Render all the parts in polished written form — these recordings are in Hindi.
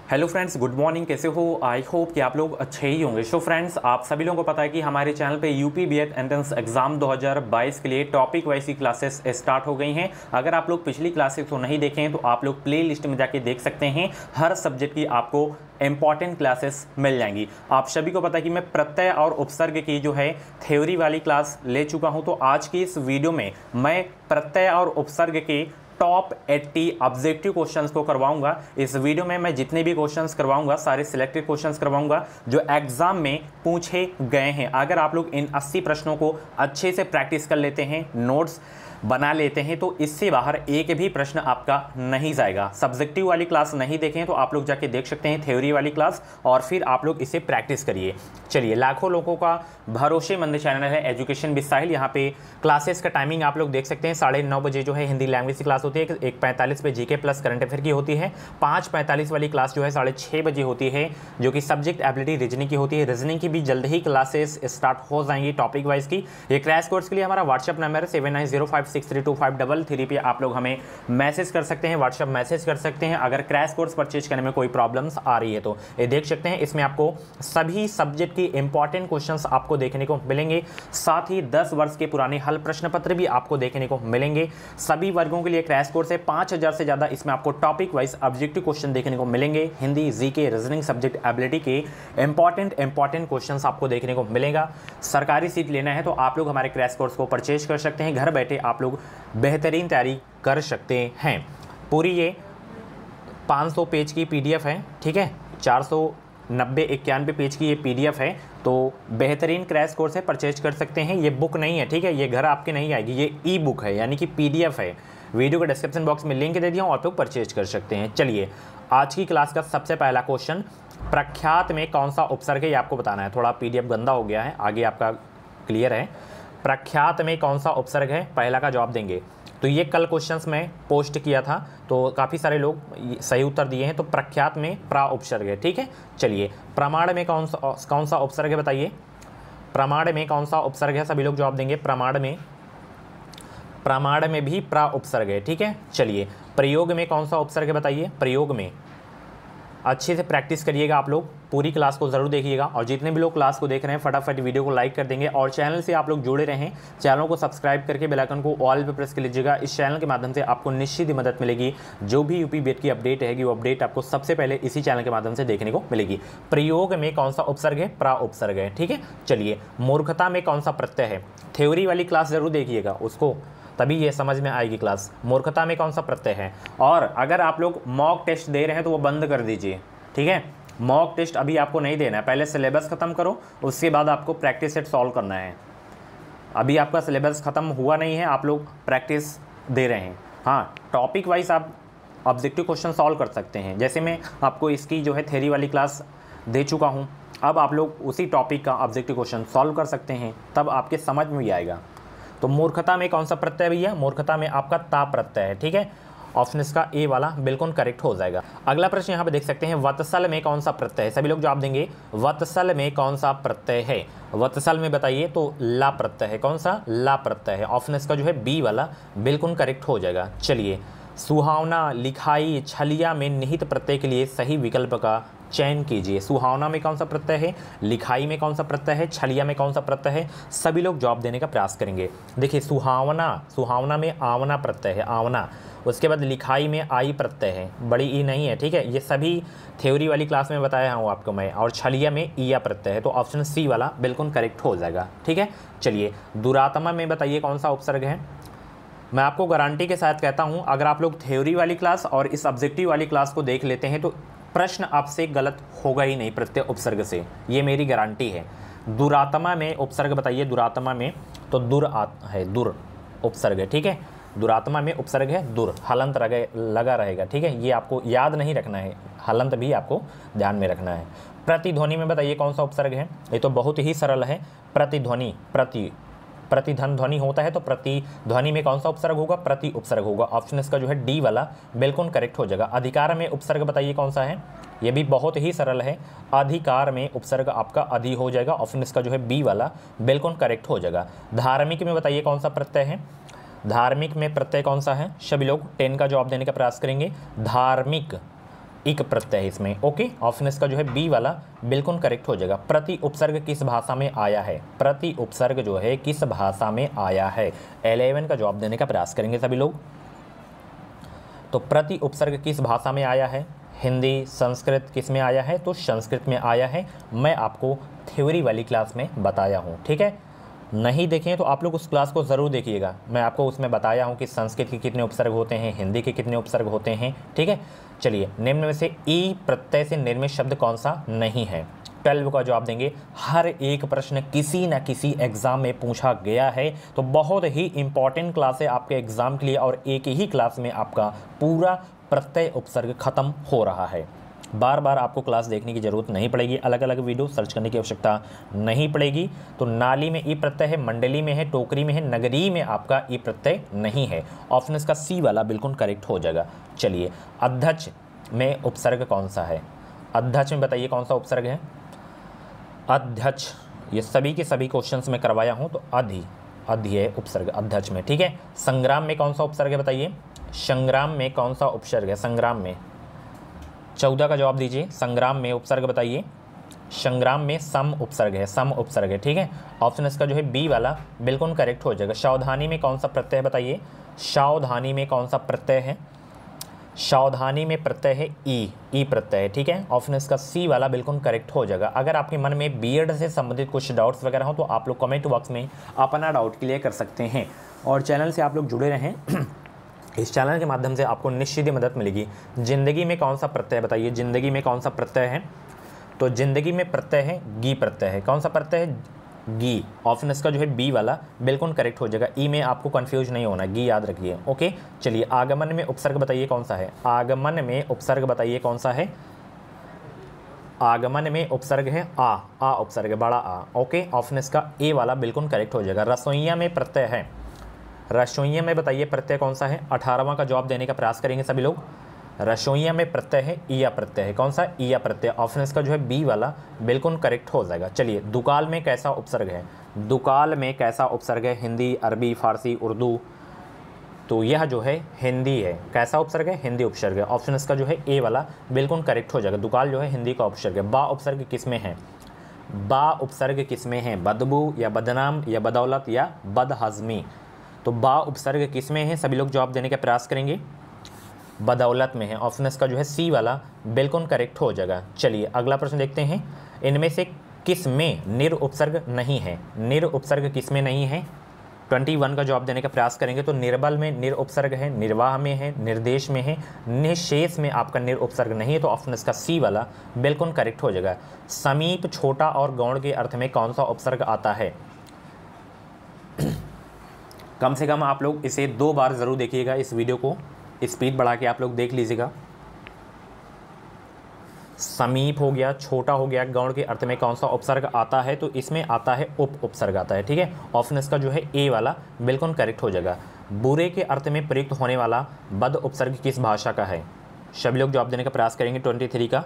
Hello friends, good morning. कैसे हो? आई होप कि आप लोग अच्छे ही होंगे। सो फ्रेंड्स, आप सभी लोगों को पता है कि हमारे चैनल पे यूपी बीएड एंट्रेंस एग्जाम 2022 के लिए टॉपिक वाइज की क्लासेस स्टार्ट हो गई हैं। अगर आप लोग पिछली क्लासेस को नहीं देखे हैं तो आप लोग प्ले लिस्ट में जाके देख सकते हैं। हर सब्जेक्ट की आपको इंपॉर्टेंट क्लासेस मिल जाएंगी। आप सभी को पता है कि मैं प्रत्यय और उपसर्ग की जो है थ्योरी वाली क्लास ले चुका हूँ। तो आज की इस वीडियो में मैं प्रत्यय और उपसर्ग के टॉप 80 ऑब्जेक्टिव क्वेश्चंस को करवाऊंगा। इस वीडियो में मैं जितने भी क्वेश्चंस करवाऊंगा सारे सिलेक्टेड क्वेश्चंस करवाऊंगा जो एग्जाम में पूछे गए हैं। अगर आप लोग इन 80 प्रश्नों को अच्छे से प्रैक्टिस कर लेते हैं, नोट्स बना लेते हैं, तो इससे बाहर एक भी प्रश्न आपका नहीं जाएगा। सब्जेक्टिव वाली क्लास नहीं देखें तो आप लोग जाके देख सकते हैं थ्योरी वाली क्लास, और फिर आप लोग इसे प्रैक्टिस करिए। चलिए, लाखों लोगों का भरोसेमंद चैनल है एजुकेशन विद साहिल। यहाँ पे क्लासेस का टाइमिंग आप लोग देख सकते हैं। 9:30 बजे जो है हिंदी लैंग्वेज की क्लास होती है, 1:45 पे जीके प्लस करंट अफेयर की होती है। 5:45 वाली क्लास जो है 6:30 बजे होती है, जो कि सब्जेक्ट एबिलिटी रीजनिंग की होती है। रीजनिंग की भी जल्द ही क्लासेस स्टार्ट हो जाएंगी टॉपिक वाइज की। ये क्रैश कोर्स के लिए हमारा व्हाट्सअप नंबर है 7905632533 पे आप लोग हमें मैसेज कर सकते हैं, व्हाट्सअप मैसेज कर सकते हैं अगर क्रैश कोर्स परचेज करने में कोई प्रॉब्लम्स आ रही है तो। ये देख सकते हैं, इसमें आपको सभी सब्जेक्ट की इंपॉर्टेंट क्वेश्चंस आपको देखने को मिलेंगे। साथ ही 10 वर्ष के पुराने हल प्रश्न पत्र भी आपको देखने को मिलेंगे। सभी वर्गों के लिए क्रैश कोर्स है। 5000 से ज़्यादा इसमें आपको टॉपिक वाइज ऑब्जेक्टिव क्वेश्चन देखने को मिलेंगे। Hindi, GK, reasoning, subject ability के इंपॉर्टेंट क्वेश्चंस आपको देखने को मिलेगा। सरकारी सीट लेना है तो आप लोग हमारे क्रैश कोर्स को परचेज कर सकते हैं। घर बैठे आप लोग बेहतरीन तैयारी कर सकते हैं। पूरी ये 500 पेज की पीडीएफ है, ठीक है। 490-91 पेज की ये पीडीएफ है, तो बेहतरीन क्रैश कोर्स है, परचेज कर सकते हैं। ये बुक नहीं है, ठीक है, ये घर आपके नहीं आएगी, ये ई बुक है यानी कि पीडीएफ है। वीडियो के डिस्क्रिप्शन बॉक्स में लिंक दे दिया हूँ, आप लोग परचेज कर सकते हैं। चलिए, आज की क्लास का सबसे पहला क्वेश्चन, प्रख्यात में कौन सा उपसर्ग है ये आपको बताना है। थोड़ा पीडीएफ गंदा हो गया है, आगे आपका क्लियर है। प्रख्यात में कौन सा उपसर्ग है, पहला का जवाब देंगे। तो ये कल क्वेश्चंस में पोस्ट किया था, तो काफ़ी सारे लोग सही उत्तर दिए हैं। तो प्रख्यात में प्रा उपसर्ग है, ठीक है। चलिए, प्रमाण में कौन सा उपसर्ग है बताइए। प्रमाण में कौन सा उपसर्ग है, सभी लोग जवाब देंगे। प्रमाण में भी प्रा उपसर्ग है, ठीक है। चलिए, प्रयोग में कौन सा उपसर्ग है बताइए। प्रयोग में अच्छे से प्रैक्टिस करिएगा, आप लोग पूरी क्लास को ज़रूर देखिएगा। और जितने भी लोग क्लास को देख रहे हैं फटाफट वीडियो को लाइक कर देंगे, और चैनल से आप लोग जुड़े रहें। चैनल को सब्सक्राइब करके बेल आइकन को ऑल पे प्रेस कर लीजिएगा। इस चैनल के माध्यम से आपको निश्चित ही मदद मिलेगी। जो भी यूपी बीएड की अपडेट रहेगी वो अपडेट आपको सबसे पहले इसी चैनल के माध्यम से देखने को मिलेगी। प्रयोग में कौन सा उपसर्ग है, प्रा उपसर्ग है, ठीक है। चलिए, मूर्खता में कौन सा प्रत्यय है। थ्योरी वाली क्लास जरूर देखिएगा उसको, तभी ये समझ में आएगी क्लास। मूर्खता में कौन सा प्रत्यय है। और अगर आप लोग मॉक टेस्ट दे रहे हैं तो वो बंद कर दीजिए, ठीक है। मॉक टेस्ट अभी आपको नहीं देना है, पहले सिलेबस खत्म करो, उसके बाद आपको प्रैक्टिस सेट सॉल्व करना है। अभी आपका सिलेबस खत्म हुआ नहीं है, आप लोग प्रैक्टिस दे रहे हैं। हाँ, टॉपिक वाइज आप ऑब्जेक्टिव क्वेश्चन सॉल्व कर सकते हैं। जैसे मैं आपको इसकी जो है थ्योरी वाली क्लास दे चुका हूँ, अब आप लोग उसी टॉपिक का ऑब्जेक्टिव क्वेश्चन सॉल्व कर सकते हैं, तब आपके समझ में भी आएगा। तो मूर्खता में कौन सा प्रत्यय भैया, मूर्खता में आपका ता प्रत्यय है, ठीक है। ऑप्शन इसका ए वाला बिल्कुल करेक्ट हो जाएगा। अगला प्रश्न यहाँ पे देख सकते हैं, वत्सल में कौन सा प्रत्यय है। सभी लोग जवाब देंगे, वत्सल में कौन सा प्रत्यय है। वत्सल में बताइए, तो ला प्रत्यय है। कौन सा, ला प्रत्यय है। ऑप्शन इसका जो है बी वाला बिल्कुल करेक्ट हो जाएगा। चलिए, सुहावना, लिखाई, छलिया में निहित प्रत्यय के लिए सही विकल्प का चयन कीजिए। सुहावना में कौन सा प्रत्यय है, लिखाई में कौन सा प्रत्यय है, छलिया में कौन सा प्रत्यय है। सभी लोग जवाब देने का प्रयास करेंगे। देखिए, सुहावना में आवना प्रत्यय है, आवना। उसके बाद लिखाई में आई प्रत्यय है, बड़ी ई नहीं है, ठीक है। ये सभी थ्योरी वाली क्लास में बताया हूँ आपको मैं। और छलिया में ईया प्रत्यय है, तो ऑप्शन सी वाला बिल्कुल करेक्ट हो जाएगा, ठीक है। चलिए, दुरात्मा में बताइए कौन सा उपसर्ग है। मैं आपको गारंटी के साथ कहता हूँ, अगर आप लोग थ्योरी वाली क्लास और इस ऑब्जेक्टिव वाली क्लास को देख लेते हैं तो प्रश्न आपसे गलत होगा ही नहीं प्रत्यय उपसर्ग से, ये मेरी गारंटी है। दुरात्मा में उपसर्ग बताइए। दुरात्मा में तो दुर उपसर्ग है, ठीक है। दुरात्मा में उपसर्ग है दुर, हलंत लगा रहेगा, ठीक है। ये आपको याद नहीं रखना है, हलंत भी आपको ध्यान में रखना है। प्रतिध्वनि में बताइए कौन सा उपसर्ग है। ये तो बहुत ही सरल है। प्रतिध्वनि, प्रतिधन ध्वनि होता है, तो प्रतिध्वनि में कौन सा उपसर्ग होगा, प्रति उपसर्ग होगा। ऑप्शन इसका जो है डी वाला बिल्कुल करेक्ट हो जाएगा। अधिकार में उपसर्ग बताइए कौन सा है, ये भी बहुत ही सरल है। अधिकार में उपसर्ग आपका अधि हो जाएगा। ऑप्शन इसका जो है बी वाला बिल्कुल करेक्ट हो जाएगा। धार्मिक में बताइए कौन सा प्रत्यय है। धार्मिक में प्रत्यय कौन सा है, सभी लोग 10 का जवाब देने का प्रयास करेंगे। धार्मिक इक प्रत्यय है इसमें। ओके, ऑप्शन इसका जो है बी वाला बिल्कुल करेक्ट हो जाएगा। प्रति उपसर्ग किस भाषा में आया है? प्रति उपसर्ग जो है किस भाषा में आया है? 11 का जवाब देने का प्रयास करेंगे सभी लोग। तो प्रति उपसर्ग किस भाषा में आया है? हिंदी, संस्कृत, किस में आया है? तो संस्कृत में आया है। मैं आपको थ्योरी वाली क्लास में बताया हूँ, ठीक है। नहीं देखें तो आप लोग उस क्लास को ज़रूर देखिएगा। मैं आपको उसमें बताया हूँ कि संस्कृत के कितने उपसर्ग होते हैं, हिंदी के कितने उपसर्ग होते हैं, ठीक है। चलिए, निम्न में से ई प्रत्यय से निर्मित शब्द कौन सा नहीं है? 12 का जवाब देंगे। हर एक प्रश्न किसी न किसी एग्ज़ाम में पूछा गया है, तो बहुत ही इंपॉर्टेंट क्लास है आपके एग्ज़ाम के लिए, और एक ही क्लास में आपका पूरा प्रत्यय उपसर्ग खत्म हो रहा है। बार बार आपको क्लास देखने की ज़रूरत नहीं पड़ेगी, अलग अलग वीडियो सर्च करने की आवश्यकता नहीं पड़ेगी। तो नाली में ई प्रत्यय है, मंडली में है, टोकरी में है, नगरी में आपका ई प्रत्यय नहीं है। ऑप्शन इसका सी वाला बिल्कुल करेक्ट हो जाएगा। चलिए, अध्यक्ष में उपसर्ग कौन सा है? अध्यक्ष में बताइए कौन सा उपसर्ग है? अध्यक्ष, ये सभी के सभी क्वेश्चंस में करवाया हूँ, तो अधि है उपसर्ग अध्यक्ष में, ठीक है। संग्राम में कौन सा उपसर्ग है बताइए? संग्राम में कौन सा उपसर्ग है? संग्राम में 14 का जवाब दीजिए। संग्राम में उपसर्ग बताइए। संग्राम में सम उपसर्ग है, सम उपसर्ग है, ठीक है। ऑप्शन इसका जो है बी वाला बिल्कुल करेक्ट हो जाएगा। सावधानी में कौन सा प्रत्यय बताइए? सावधानी में कौन सा प्रत्यय है? सावधानी में प्रत्यय है ई प्रत्यय है, ठीक है। ऑप्शन इसका सी वाला बिल्कुल करेक्ट हो जाएगा। अगर आपके मन में बीएड से संबंधित कुछ डाउट्स वगैरह हो तो आप लोग कमेंट बॉक्स में अपना डाउट क्लियर कर सकते हैं, और चैनल से आप लोग जुड़े रहें। इस चैनल के माध्यम से आपको निश्चित ही मदद मिलेगी। जिंदगी में कौन सा प्रत्यय बताइए? जिंदगी में कौन सा प्रत्यय है? तो जिंदगी में प्रत्यय है गी प्रत्यय है। कौन सा प्रत्यय है? गी। ऑप्शन इसका जो है बी वाला बिल्कुल करेक्ट हो जाएगा। ई में आपको कंफ्यूज नहीं होना, गी याद रखिए। ओके, चलिए, आगमन में उपसर्ग बताइए कौन सा है? आगमन में उपसर्ग बताइए कौन सा है? आगमन में उपसर्ग है आ उपसर्ग है, बड़ा आ। ओके, ऑप्शन इसका ए वाला बिल्कुल करेक्ट हो जाएगा। रसोइया में प्रत्यय है, रसोइया में बताइए प्रत्यय कौन सा है? 18वां का जवाब देने का प्रयास करेंगे सभी लोग। रसोइया में प्रत्यय है ईया प्रत्यय है। कौन सा? ईया प्रत्यय। ऑप्शन इसका जो है बी वाला बिल्कुल करेक्ट हो जाएगा। चलिए, दुकाल में कैसा उपसर्ग है? दुकाल में कैसा उपसर्ग है? हिंदी, अरबी, फारसी, उर्दू, तो यह जो है हिंदी है। कैसा उपसर्ग है? हिंदी उपसर्ग है। ऑप्शन इसका जो है ए वाला बिल्कुल करेक्ट हो जाएगा। दुकाल जो है हिंदी का उपसर्ग है। बा उपसर्ग किस में है? बा उपसर्ग किस में है? बदबू या बदनाम या बदौलत या बदहजमी, तो बा उपसर्ग किस में है? सभी लोग जवाब देने का प्रयास करेंगे। बदौलत में है। ऑप्शन इसका जो है सी वाला बिल्कुल करेक्ट हो जाएगा। चलिए, अगला प्रश्न देखते हैं। इनमें से किस में निर उपसर्ग नहीं है? निर उपसर्ग किस में नहीं है? 21 का जवाब देने का प्रयास करेंगे। तो निर्बल में निर उपसर्ग है, निर्वाह में है, निर्देश में है, निशेष में आपका निर उपसर्ग नहीं है। तो ऑप्शन इसका सी वाला बिल्कुल करेक्ट हो जाएगा। समीप, छोटा और गौण के अर्थ में कौन सा उपसर्ग आता है? कम से कम आप लोग इसे 2 बार ज़रूर देखिएगा। इस वीडियो को स्पीड बढ़ा के आप लोग देख लीजिएगा। समीप हो गया, छोटा हो गया, गौण के अर्थ में कौन सा उपसर्ग आता है? तो इसमें आता है उप उपसर्ग आता है, ठीक है। ऑप्शन इसका जो है ए वाला बिल्कुल करेक्ट हो जाएगा। बुरे के अर्थ में प्रयुक्त होने वाला बद उपसर्ग किस भाषा का है? सभी लोग जवाब देने का प्रयास करेंगे। 23 का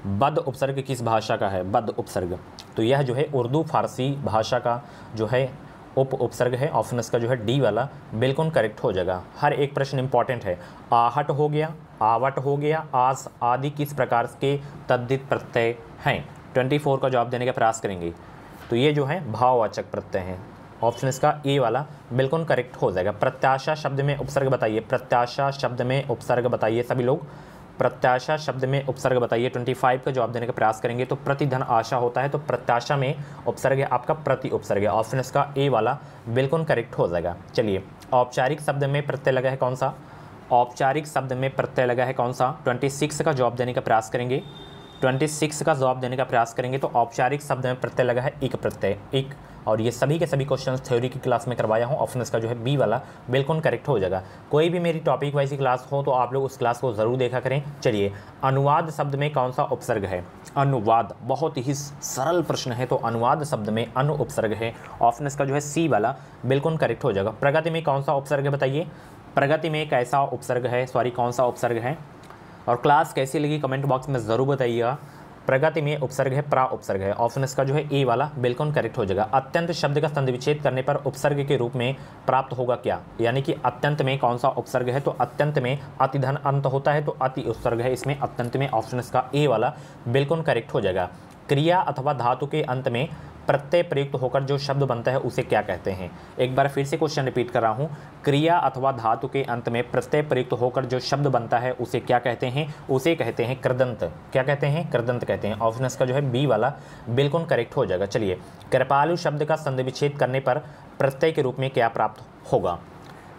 बद उपसर्ग किस भाषा का है? बद उपसर्ग, तो यह जो है उर्दू फारसी भाषा का जो है उप उपसर्ग है। ऑप्शन इसका जो है डी वाला बिल्कुल करेक्ट हो जाएगा। हर एक प्रश्न इंपॉर्टेंट है। आहट हो गया, आवट हो गया, आस आदि किस प्रकार के तद्धित प्रत्यय हैं? 24 का जवाब देने का प्रयास करेंगे। तो ये जो है भाववाचक प्रत्यय हैं। ऑप्शन इसका ए वाला बिल्कुल करेक्ट हो जाएगा। प्रत्याशा शब्द में उपसर्ग बताइए। प्रत्याशा शब्द में उपसर्ग बताइए सभी लोग। प्रत्याशा शब्द में उपसर्ग बताइए। 25 का जवाब देने का प्रयास करेंगे। तो प्रतिधन आशा होता है, तो प्रत्याशा में उपसर्ग है आपका प्रति उपसर्ग है। ऑप्शन इसका ए वाला बिल्कुल करेक्ट हो जाएगा। चलिए, औपचारिक शब्द में प्रत्यय लगा है कौन सा? औपचारिक शब्द में प्रत्यय लगा है कौन सा? 26 का जवाब देने का प्रयास करेंगे। 26 का जवाब देने का प्रयास करेंगे। तो औपचारिक शब्द में प्रत्यय लगा है इक प्रत्यय, इक। और ये सभी के सभी क्वेश्चन थ्योरी की क्लास में करवाया हूँ। ऑप्शन इसका जो है बी वाला बिल्कुल करेक्ट हो जाएगा। कोई भी मेरी टॉपिक वाइज क्लास हो तो आप लोग उस क्लास को ज़रूर देखा करें। चलिए, अनुवाद शब्द में कौन सा उपसर्ग है? अनुवाद बहुत ही सरल प्रश्न है, तो अनुवाद शब्द में अनु उपसर्ग है। ऑप्शन इसका जो है सी वाला बिल्कुल करेक्ट हो जाएगा। प्रगति में कौन सा उपसर्ग है बताइए? प्रगति में कैसा उपसर्ग है, कौन सा उपसर्ग है? और क्लास कैसी लगी कमेंट बॉक्स में ज़रूर बताइएगा। प्रगति में उपसर्ग है प्रा उपसर्ग है, ऑप्शन इसका जो है ए वाला बिल्कुल करेक्ट हो जाएगा। अत्यंत शब्द का संधि विच्छेद करने पर उपसर्ग के रूप में प्राप्त होगा क्या, यानी कि अत्यंत में कौन सा उपसर्ग है, तो अत्यंत में अतिधन अंत होता है तो अति उपसर्ग है इसमें अत्यंत में, ऑप्शन इसका ए वाला बिल्कुल करेक्ट हो जाएगा। क्रिया अथवा धातु के अंत में प्रत्यय प्रयुक्त होकर जो शब्द बनता है उसे क्या कहते हैं। एक बार फिर से क्वेश्चन रिपीट कर रहा हूँ, क्रिया अथवा धातु के अंत में प्रत्यय प्रयुक्त होकर जो शब्द बनता है उसे क्या कहते हैं, उसे कहते हैं कृदंत। क्या कहते हैं, कृदंत कहते हैं, ऑप्शन इसका जो है बी वाला बिल्कुल करेक्ट हो जाएगा। चलिए, कृपालु शब्द का संधि विच्छेद करने पर प्रत्यय के रूप में क्या प्राप्त होगा।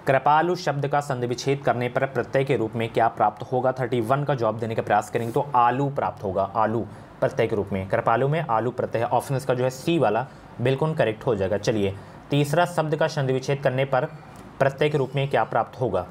कृपालु शब्द का संधि विच्छेद करने पर प्रत्यय के रूप में क्या प्राप्त होगा। 31 का जवाब देने का प्रयास करेंगे तो आलू प्राप्त होगा, आलू प्रत्यय के रूप में, कृपालु में आलू प्रत्यय है, ऑप्शन इसका जो है सी वाला बिल्कुल करेक्ट हो जाएगा। चलिए, तीसरा शब्द का संधि विच्छेद करने पर प्रत्यय के रूप में क्या प्राप्त होगा।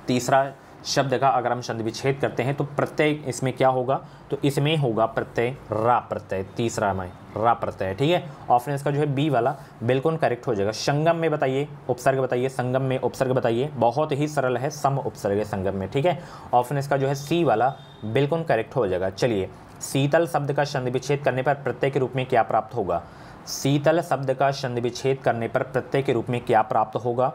तीसरा शब्द का अगर हम संधि विच्छेद करते हैं तो प्रत्यय इसमें क्या होगा, तो इसमें होगा प्रत्यय रा प्रत्यय, तीसरा में रा प्रत्यय है, ठीक है, ऑप्शन इसका जो है बी वाला बिल्कुल करेक्ट हो जाएगा। संगम में बताइए उपसर्ग बताइए, संगम में उपसर्ग बताइए, बहुत ही सरल है, सम उपसर्ग है संगम में, ठीक है, ऑप्शन इसका जो है सी वाला बिल्कुल करेक्ट हो जाएगा। चलिए, शीतल शब्द का संधि विच्छेद करने पर प्रत्यय के रूप में क्या प्राप्त होगा। शीतल शब्द का संधि विच्छेद करने पर प्रत्यय के रूप में क्या प्राप्त होगा,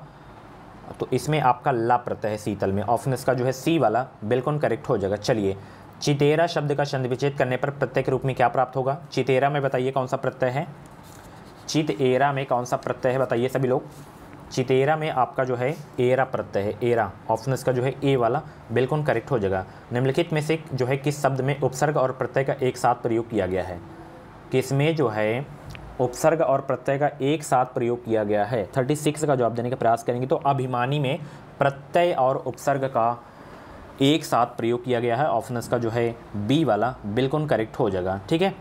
तो इसमें आपका ला प्रत्यय है शीतल में, ऑप्शन इसका जो है सी वाला बिल्कुल करेक्ट हो जाएगा। चलिए, चितेरा शब्द का संधि विच्छेद करने पर प्रत्यय के रूप में क्या प्राप्त होगा। चितेरा में बताइए कौन सा प्रत्यय है, चितेरा में कौन सा प्रत्यय है बताइए सभी लोग। चितेरा में आपका जो है एरा प्रत्यय है, एरा, ऑप्शन इसका जो है ए वाला बिल्कुल करेक्ट हो जाएगा। निम्नलिखित में से जो है किस शब्द में उपसर्ग और प्रत्यय का एक साथ प्रयोग किया गया है, किसमें जो है उपसर्ग और प्रत्यय का एक साथ प्रयोग किया गया है। 36 का जवाब देने का प्रयास करेंगे तो अभिमानी में प्रत्यय और उपसर्ग का एक साथ प्रयोग किया गया है, ऑप्शन इसका जो है बी वाला बिल्कुल करेक्ट हो जाएगा, ठीक है।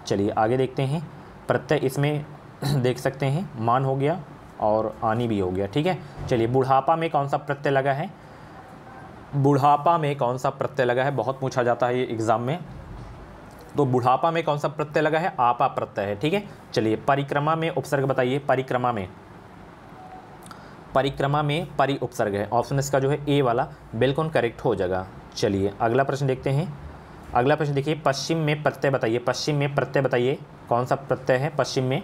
चलिए आगे देखते हैं, प्रत्यय इसमें देख सकते हैं मान हो गया और आनी भी हो गया, ठीक है। चलिए, बुढ़ापा में कौन सा प्रत्यय लगा है, बुढ़ापा में कौन सा प्रत्यय लगा है, बहुत पूछा जाता है ये एग्जाम में, तो बुढ़ापा में कौन सा प्रत्यय लगा है, आपा प्रत्यय है, ठीक है। चलिए, परिक्रमा में उपसर्ग बताइए, परिक्रमा में, परिक्रमा में परि उपसर्ग है, ऑप्शन इसका जो है ए वाला बिल्कुल करेक्ट हो जाएगा। चलिए अगला प्रश्न देखते हैं, अगला प्रश्न देखिए, पश्चिम में प्रत्यय बताइए, पश्चिम में प्रत्यय बताइए कौन सा प्रत्यय है पश्चिम में,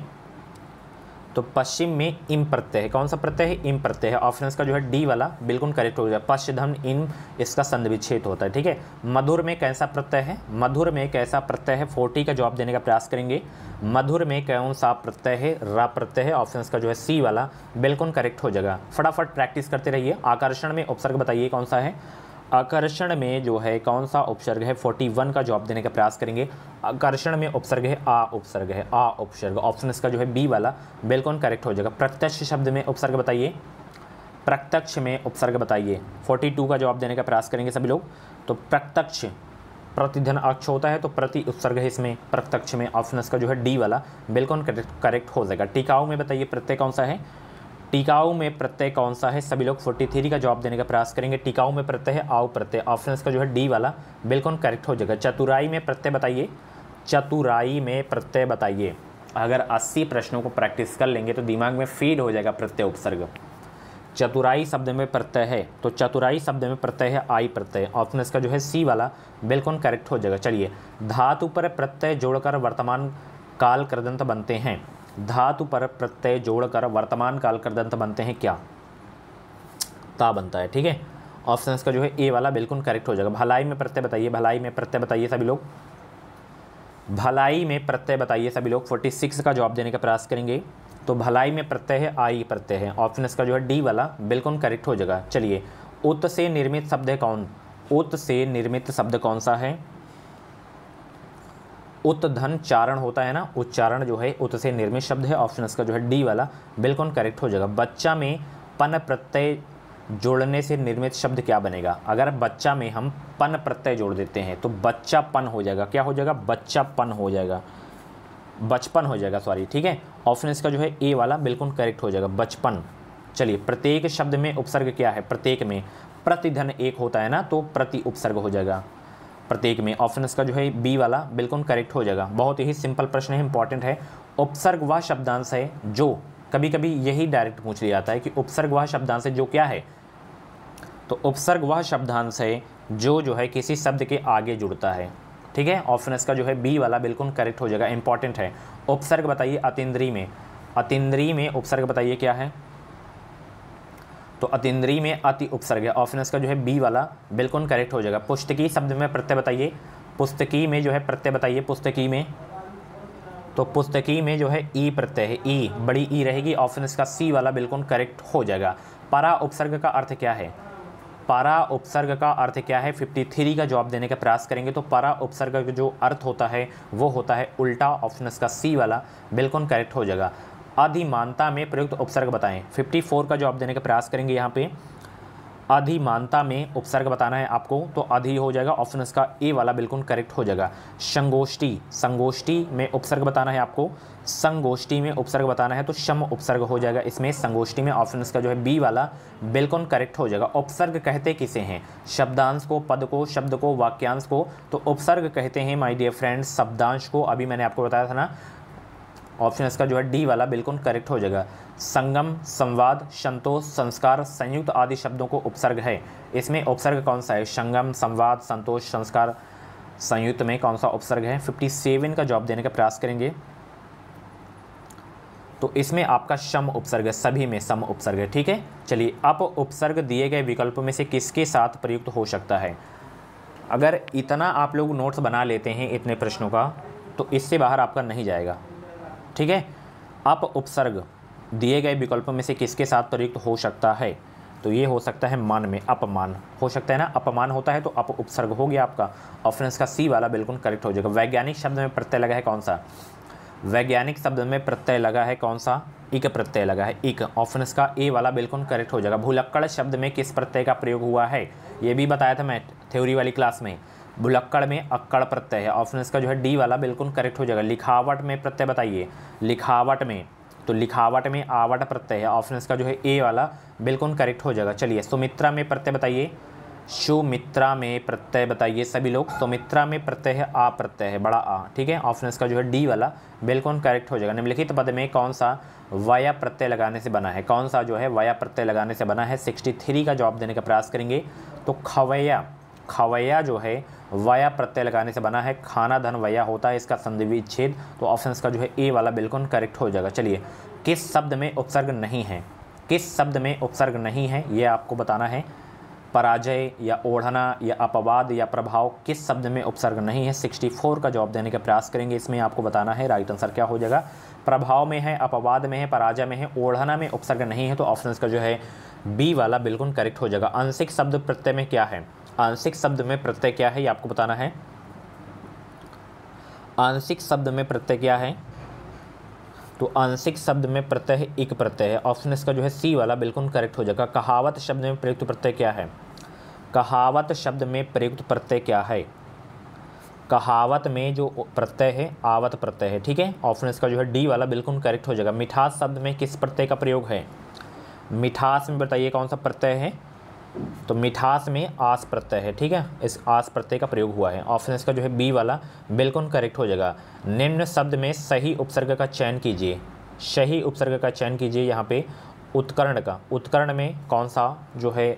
तो पश्चिम में इम प्रत्यय है, कौन सा प्रत्यय है, इम प्रत्यय है, ऑप्शन इसका जो है डी वाला बिल्कुल करेक्ट हो जाएगा। पश्चिम इम इसका संधि विच्छेद होता है, ठीक है। मधुर में कैसा प्रत्यय है, मधुर में कैसा प्रत्यय है, 40 का जवाब देने का प्रयास करेंगे। मधुर में कौन सा प्रत्यय है, रा प्रत्यय है, ऑप्शन इसका जो है सी वाला बिल्कुल करेक्ट हो जाएगा। फटाफट प्रैक्टिस करते रहिए। आकर्षण में उपसर्ग बताइए कौन सा है, आकर्षण में जो है कौन सा उपसर्ग है, 41 का जवाब देने का प्रयास करेंगे। आकर्षण में उपसर्ग है आ उपसर्ग है, आ उपसर्ग, ऑप्शन इसका जो है बी वाला बिल्कुल करेक्ट हो जाएगा। प्रत्यक्ष शब्द में उपसर्ग बताइए, प्रत्यक्ष में उपसर्ग बताइए, 42 का जवाब देने का प्रयास करेंगे सभी लोग। तो प्रत्यक्ष प्रतिधन अक्ष होता है तो प्रति उपसर्ग है इसमें प्रत्यक्ष में, ऑप्शन इसका जो है डी वाला बिल्कुल करेक्ट हो जाएगा। टिकाऊ में बताइए प्रत्यय कौन सा है, टिकाऊ में प्रत्यय कौन सा है, सभी लोग 43 का जवाब देने का प्रयास करेंगे। टिकाऊ में प्रत्यय है आउ प्रत्यय, ऑप्शन इसका जो है डी वाला बिल्कुल करेक्ट हो जाएगा। चतुराई में प्रत्यय बताइए, चतुराई में प्रत्यय बताइए। अगर 80 प्रश्नों को प्रैक्टिस कर लेंगे तो दिमाग में फीड हो जाएगा प्रत्यय उपसर्ग। चतुराई शब्द में प्रत्यय है तो चतुराई शब्द में प्रत्यय है आई प्रत्यय, ऑप्शन इसका जो है सी वाला बिल्कुल करेक्ट हो जाएगा। चलिए, धातु पर प्रत्यय जोड़कर वर्तमान काल कृदंत बनते हैं, धातु पर प्रत्यय जोड़कर वर्तमान काल कृदंत बनते हैं क्या, ता बनता है, ठीक है, ऑप्शन इसका जो है ए वाला बिल्कुल करेक्ट हो जाएगा। भलाई में प्रत्यय बताइए, भलाई में प्रत्यय बताइए सभी लोग, भलाई में प्रत्यय बताइए सभी लोग। 46 का जवाब देने का प्रयास करेंगे तो भलाई में प्रत्यय है आई प्रत्यय है, ऑप्शन इसका जो है डी वाला बिल्कुल करेक्ट हो जाएगा। चलिए, उत से निर्मित शब्द है कौन, उत से निर्मित शब्द कौन सा है, उत्धन चारण होता है ना, उच्चारण जो है उत से निर्मित शब्द है, ऑप्शन इसका जो है डी वाला बिल्कुल करेक्ट हो जाएगा। बच्चा में पन प्रत्यय जोड़ने से निर्मित शब्द क्या बनेगा, अगर बच्चा में हम पन प्रत्यय जोड़ देते हैं तो बच्चापन हो जाएगा, क्या हो जाएगा, बच्चापन हो जाएगा, बचपन हो जाएगा, सॉरी, ठीक है, ऑप्शन इसका जो है ए वाला बिल्कुल करेक्ट हो जाएगा, बचपन। चलिए, प्रत्येक शब्द में उपसर्ग क्या है, प्रत्येक में प्रतिधन एक होता है ना तो प्रति उपसर्ग हो जाएगा प्रत्येक में, ऑप्शन इसका जो है बी वाला बिल्कुल करेक्ट हो जाएगा। बहुत ही सिंपल प्रश्न है, इंपॉर्टेंट है। उपसर्ग वह शब्दांश है जो, कभी कभी यही डायरेक्ट पूछ लिया जाता है कि उपसर्ग वह शब्दांश है जो क्या है, तो उपसर्ग वह शब्दांश है जो है किसी शब्द के आगे जुड़ता है, ठीक है, ऑप्शन इसका जो है बी वाला बिल्कुल करेक्ट हो जाएगा, इंपॉर्टेंट है। उपसर्ग बताइए अतीन्द्रिय में, अतीन्द्रिय में उपसर्ग बताइए क्या है, तो अतीन्द्रिय में अति उपसर्ग है, ऑप्शन इसका जो है बी वाला बिल्कुल करेक्ट हो जाएगा। पुस्तकी शब्द में प्रत्यय बताइए, पुस्तकी में जो है प्रत्यय बताइए, पुस्तकी में, तो पुस्तकी में जो है ई प्रत्यय है, ई बड़ी ई रहेगी, ऑप्शन इसका सी वाला बिल्कुल करेक्ट हो जाएगा। परा उपसर्ग का अर्थ क्या है, परा उपसर्ग का अर्थ क्या है, 53 का जवाब देने का प्रयास करेंगे। तो परा उपसर्ग का जो अर्थ होता है वो होता है उल्टा, ऑप्शन इसका सी वाला बिल्कुल करेक्ट हो जाएगा। अधिमानता में प्रयुक्त उपसर्ग बताएं, 54 का जवाब देने का प्रयास करेंगे। यहाँ पे अधिमानता में उपसर्ग बताना है आपको, तो अधि हो जाएगा, ऑप्शन इसका ए वाला बिल्कुल करेक्ट हो जाएगा। संगोष्ठी, संगोष्ठी में उपसर्ग बताना है आपको, संगोष्ठी में उपसर्ग बताना है तो शम उपसर्ग हो जाएगा इसमें, संगोष्ठी में, ऑप्शन इसका जो है बी वाला बिल्कुल करेक्ट हो जाएगा। उपसर्ग कहते किसे हैं, शब्दांश को, पद को, शब्द को, वाक्यांश को, तो उपसर्ग कहते हैं माय डियर फ्रेंड्स शब्दांश को, अभी मैंने आपको बताया था ना, ऑप्शन इसका जो है डी वाला बिल्कुल करेक्ट हो जाएगा। संगम, संवाद, संतोष, संस्कार, संयुक्त आदि शब्दों को उपसर्ग है, इसमें उपसर्ग कौन सा है, संगम, संवाद, संतोष, संस्कार, संयुक्त में कौन सा उपसर्ग है, 57 का जवाब देने का प्रयास करेंगे। तो इसमें आपका सम उपसर्ग है, सभी में सम उपसर्ग है, ठीक है। चलिए, अब उपसर्ग दिए गए विकल्पों में से किसके साथ प्रयुक्त हो सकता है। अगर इतना आप लोग नोट्स बना लेते हैं इतने प्रश्नों का, तो इससे बाहर आपका नहीं जाएगा, ठीक है। अप उपसर्ग दिए गए विकल्पों में से किसके साथ प्रयुक्त हो सकता है, तो ये हो सकता है मान में, अपमान हो सकता है ना, अपमान होता है तो अप उपसर्ग हो गया आपका, ऑप्शन इसका सी वाला बिल्कुल करेक्ट हो जाएगा। वैज्ञानिक शब्द में प्रत्यय लगा है कौन सा, वैज्ञानिक शब्द में प्रत्यय लगा है कौन सा, इक प्रत्यय लगा है, इक, ऑप्शन इसका ए वाला बिल्कुल करेक्ट हो जाएगा। भुलक्कड़ शब्द में किस प्रत्यय का प्रयोग हुआ है, ये भी बताया था मैं थ्योरी वाली क्लास में, भुलक्कड़ में अक्कड़ प्रत्यय है, ऑप्शन इसका जो है डी वाला बिल्कुल करेक्ट हो जाएगा। लिखावट में प्रत्यय बताइए, लिखावट में, तो लिखावट में आवट प्रत्यय है, ऑप्शन इसका जो है ए वाला बिल्कुल करेक्ट हो जाएगा। चलिए, सुमित्रा में प्रत्यय बताइए, सुमित्रा में प्रत्यय बताइए सभी लोग, सुमित्रा में प्रत्यय है आ प्रत्यय है, बड़ा आ, ठीक है, ऑप्शन इसका जो है डी वाला बिल्कुल करेक्ट हो जाएगा। निम्नलिखित पद में कौन सा वाया प्रत्यय लगाने से बना है, कौन सा जो है वाया प्रत्यय लगाने से बना है, 63 का जवाब देने का प्रयास करेंगे। तो खवैया, खवैया जो है वाया प्रत्यय लगाने से बना है, खाना धन वया होता है इसका संधि विच्छेद, तो ऑप्शन इसका जो है ए वाला बिल्कुल करेक्ट हो जाएगा। चलिए, किस शब्द में उपसर्ग नहीं है, किस शब्द में उपसर्ग नहीं है ये आपको बताना है। पराजय या ओढ़ना या अपवाद या प्रभाव, किस शब्द में उपसर्ग नहीं है, 64 का जवाब देने का प्रयास करेंगे। इसमें आपको बताना है राइट आंसर क्या हो जाएगा। प्रभाव में है, अपवाद में है, पराजय में है, ओढ़ना में उपसर्ग नहीं है, तो ऑप्शन इसका जो है बी वाला बिल्कुल करेक्ट हो जाएगा। आंशिक शब्द प्रत्यय में क्या है, आंशिक शब्द में प्रत्यय क्या है ये आपको बताना है। आंशिक शब्द में प्रत्यय क्या है, तो आंशिक शब्द में प्रत्यय है इक प्रत्यय है, ऑप्शन इसका जो है सी वाला बिल्कुल करेक्ट हो जाएगा। कहावत शब्द में प्रयुक्त प्रत्यय क्या है, कहावत शब्द में प्रयुक्त प्रत्यय क्या है, कहावत में जो प्रत्यय है आवत प्रत्यय है, ठीक है, ऑप्शन इसका जो है डी वाला बिल्कुल करेक्ट हो जाएगा। मिठास शब्द में किस प्रत्यय का प्रयोग है, मिठास में बताइए कौन सा प्रत्यय है, तो मिठास में आस प्रत्यय है, ठीक है, इस आस प्रत्यय का प्रयोग हुआ है, ऑप्शन इसका जो है बी वाला बिल्कुल करेक्ट हो जाएगा। निम्न शब्द में सही उपसर्ग का चयन कीजिए, सही उपसर्ग का चयन कीजिए। यहाँ पे उत्कर्ण का, उत्कर्ण में कौन सा जो है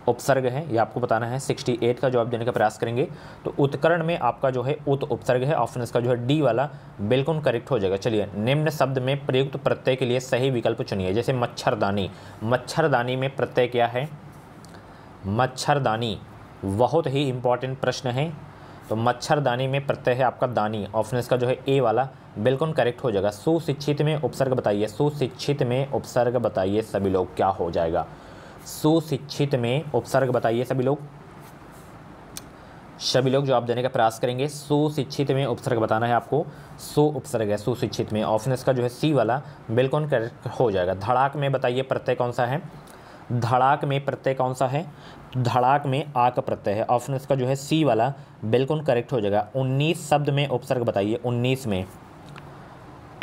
उपसर्ग है ये आपको बताना है, 68 का जवाब देने का प्रयास करेंगे। तो उत्कर्ण में आपका जो है उत उपसर्ग है, ऑप्शन इसका जो है डी वाला बिल्कुल करेक्ट हो जाएगा। चलिए, निम्न शब्द में प्रयुक्त प्रत्यय के लिए सही विकल्प चुनिए। जैसे मच्छरदानी, मच्छरदानी में प्रत्यय क्या है, मच्छरदानी, बहुत ही इंपॉर्टेंट प्रश्न है। तो मच्छरदानी में प्रत्यय है आपका दानी, ऑप्शन इसका जो है ए वाला बिल्कुल करेक्ट हो जाएगा। सुशिक्षित में उपसर्ग बताइए, सुशिक्षित में उपसर्ग बताइए सभी लोग, क्या हो जाएगा, सुशिक्षित में उपसर्ग बताइए सभी लोग, सभी लोग जवाब देने का प्रयास करेंगे। सुशिक्षित में उपसर्ग बताना है आपको, सु उपसर्ग है सुशिक्षित में, ऑप्शन इसका जो है सी वाला बिल्कुल करेक्ट हो जाएगा। धड़ाक में बताइए प्रत्यय कौन सा है, धड़ाक में प्रत्यय कौन सा है, धड़ाक में आक प्रत्यय है, ऑप्शन इसका जो है सी वाला बिल्कुल करेक्ट हो जाएगा। 19 शब्द में उपसर्ग बताइए, 19 में,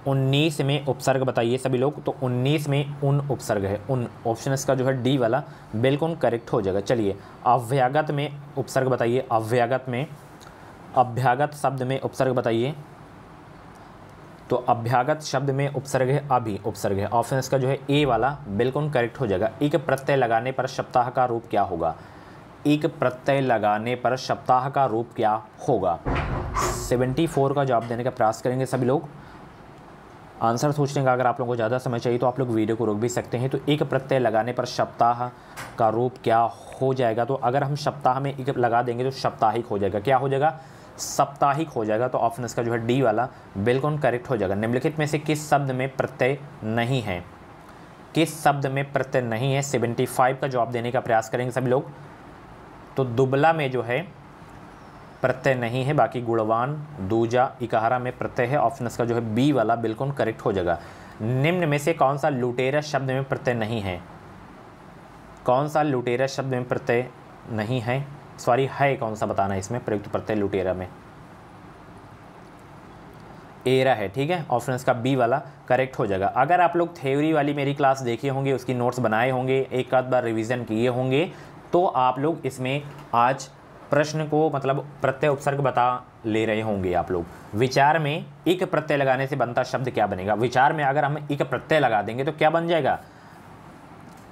19 में उपसर्ग बताइए सभी लोग, तो 19 में उन उपसर्ग है, उन, ऑप्शन इसका जो है डी वाला बिल्कुल करेक्ट हो जाएगा। चलिए, अव्यागत में उपसर्ग बताइए, अव्यागत में, अभ्यागत शब्द में उपसर्ग बताइए, तो अभ्यागत शब्द में उपसर्ग है अभी उपसर्ग है, ऑप्शन इसका जो है ए वाला बिल्कुल करेक्ट हो जाएगा। इक प्रत्यय लगाने पर सप्ताह का रूप क्या होगा, एक प्रत्यय लगाने पर सप्ताह का रूप क्या होगा? 74 का जवाब देने का प्रयास करेंगे सभी लोग। आंसर सोचने का अगर आप लोगों को ज़्यादा समय चाहिए तो आप लोग वीडियो को रोक भी सकते हैं। तो एक प्रत्यय लगाने पर सप्ताह का रूप क्या हो जाएगा? तो अगर हम सप्ताह में एक लगा देंगे तो साप्ताहिक हो जाएगा। क्या हो जाएगा? साप्ताहिक हो जाएगा। तो ऑप्शन इसका जो है डी वाला बिल्कुल करेक्ट हो जाएगा। निम्नलिखित में से किस शब्द में प्रत्यय नहीं है? किस शब्द में प्रत्यय नहीं है? 75 का जवाब देने का प्रयास करेंगे सभी लोग। तो दुबला में जो है प्रत्यय नहीं है, बाकी गुणवान, दूजा, इकहारा में प्रत्यय है। ऑप्शन इसका जो है बी वाला बिल्कुल करेक्ट हो जाएगा। निम्न में से कौन सा लुटेरा शब्द में प्रत्यय नहीं है? कौन सा लुटेरा शब्द में प्रत्यय नहीं है? सॉरी, है कौन सा बताना है इसमें प्रयुक्त प्रत्यय लुटेरा में? एरा है, ठीक है। ऑप्शन इसका बी वाला करेक्ट हो जाएगा। अगर आप लोग थ्योरी वाली मेरी क्लास देखे होंगे, उसकी नोट्स बनाए होंगे, एक आध बार रिवीजन किए होंगे, तो आप लोग इसमें आज प्रश्न को मतलब प्रत्यय उपसर्ग बता ले रहे होंगे आप लोग। विचार में एक प्रत्यय लगाने से बनता शब्द क्या बनेगा? विचार में अगर हम एक प्रत्यय लगा देंगे तो क्या बन जाएगा?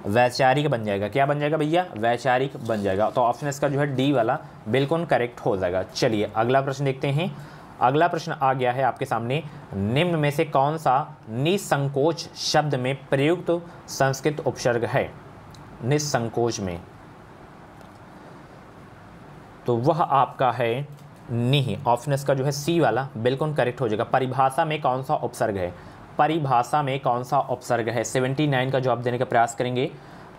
वैचारिक बन जाएगा। क्या बन जाएगा भैया? वैचारिक बन जाएगा। तो ऑप्शन इसका जो है डी वाला बिल्कुल करेक्ट हो जाएगा। चलिए अगला प्रश्न देखते हैं। अगला प्रश्न आ गया है आपके सामने। निम्न में से कौन सा निसंकोच शब्द में प्रयुक्त संस्कृत उपसर्ग है? निसंकोच में तो वह आपका है नहीं। ऑप्शन इसका जो है सी वाला बिल्कुल करेक्ट हो जाएगा। परिभाषा में कौन सा उपसर्ग है? परिभाषा में कौन सा उपसर्ग है? 79 का जवाब देने का प्रयास करेंगे।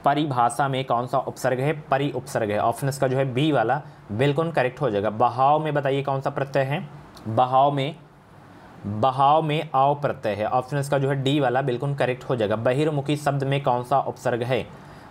परिभाषा में कौन सा उपसर्ग है? परि उपसर्ग है। ऑप्शन इसका जो है बी वाला बिल्कुल करेक्ट हो जाएगा। बहाव में बताइए कौन सा प्रत्यय है? बहाव में आव प्रत्यय है। ऑप्शन इसका जो है डी वाला बिल्कुल करेक्ट हो जाएगा। बहिर्मुखी शब्द में कौन सा उपसर्ग है?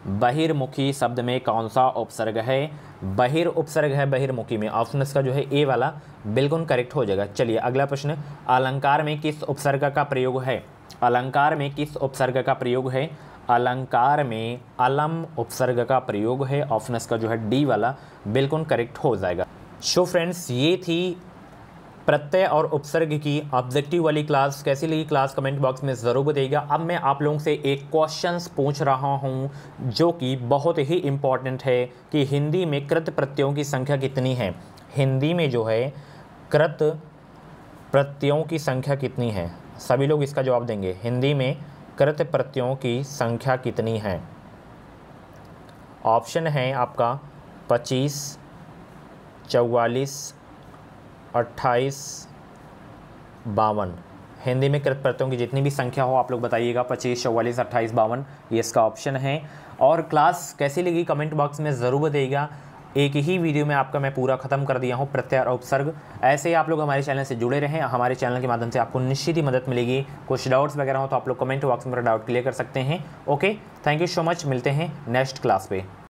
बहिर्मुखी शब्द में कौन सा उपसर्ग है? बहिर उपसर्ग है बहिर्मुखी में। ऑप्शन इसका जो है ए वाला बिल्कुल करेक्ट हो जाएगा। चलिए अगला प्रश्न। अलंकार में किस उपसर्ग का प्रयोग है? अलंकार में किस उपसर्ग का प्रयोग है? अलंकार में अलम उपसर्ग का प्रयोग है। ऑप्शन इसका जो है डी वाला बिल्कुल करेक्ट हो जाएगा। सो फ्रेंड्स, ये थी प्रत्यय और उपसर्ग की ऑब्जेक्टिव वाली क्लास। कैसी लगी क्लास कमेंट बॉक्स में ज़रूर बताइएगा। अब मैं आप लोगों से एक क्वेश्चंस पूछ रहा हूं जो कि बहुत ही इम्पॉर्टेंट है कि हिंदी में कृत प्रत्ययों की संख्या कितनी है? हिंदी में जो है कृत प्रत्ययों की संख्या कितनी है? सभी लोग इसका जवाब देंगे। हिंदी में कृत प्रत्ययों की संख्या कितनी है? ऑप्शन है आपका 25, 44, 28, 52। हिंदी में कृत प्रत्ययों की जितनी भी संख्या हो आप लोग बताइएगा। 25, 44, 28, 52 ये इसका ऑप्शन है। और क्लास कैसी लगी कमेंट बॉक्स में ज़रूर बताइएगा। एक ही वीडियो में आपका मैं पूरा खत्म कर दिया हूँ प्रत्यय और उपसर्ग। ऐसे ही आप लोग हमारे चैनल से जुड़े रहें। हमारे चैनल के माध्यम से आपको निश्चित ही मदद मिलेगी। कुछ डाउट्स वगैरह हो तो आप लोग कमेंट बॉक्स में डाउट क्लियर कर सकते हैं। Okay, thank you so much. मिलते हैं नेक्स्ट क्लास पे।